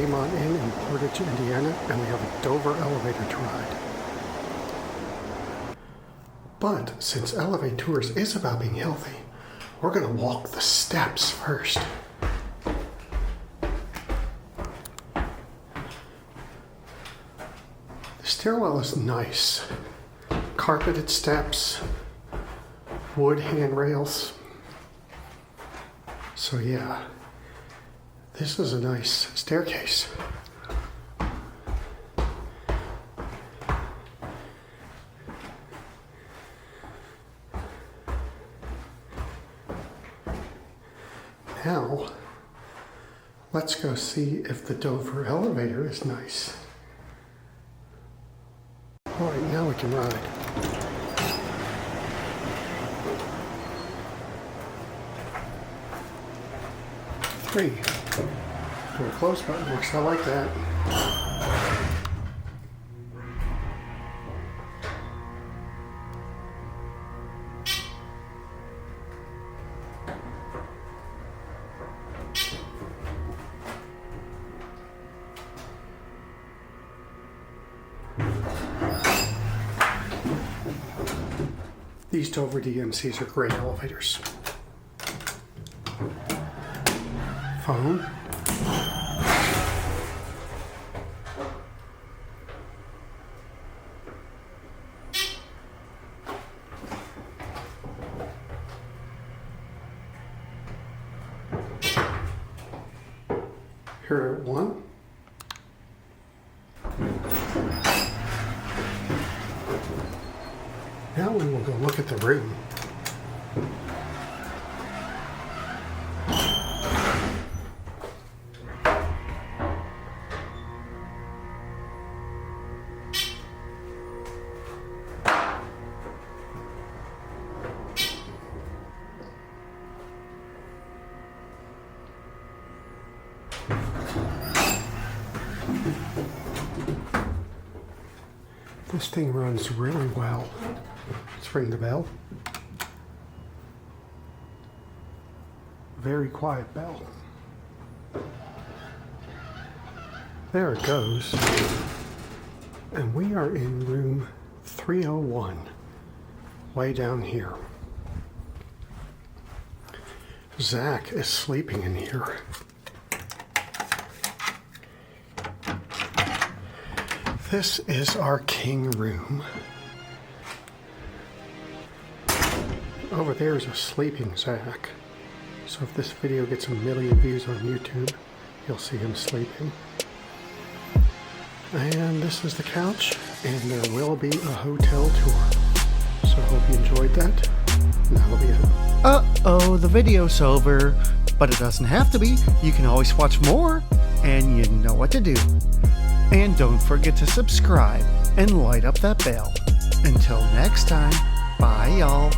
Baymont Inn in Portage, Indiana, and we have a Dover elevator to ride. But since elevaTOURS is about being healthy, we're going to walk the steps first. The stairwell is nice. Carpeted steps, wood handrails. So yeah, this is a nice staircase. Now, let's go see if the Dover elevator is nice. All right, now we can ride. Three. For a close button works. I like that. These Dover DMCs are great elevators. Phone. Here at 1. Now we will go look at the room. This thing runs really well. Let's ring the bell. Very quiet bell. There it goes. And we are in room 301, way down here. Zach is sleeping in here. This is our king room. Over there is a sleeping Zach. So if this video gets a million views on YouTube, you'll see him sleeping. And this is the couch, and there will be a hotel tour. So I hope you enjoyed that. And that'll be it. Uh-oh, the video's over. But it doesn't have to be. You can always watch more, and you know what to do. And don't forget to subscribe and light up that bell. Until next time, bye y'all.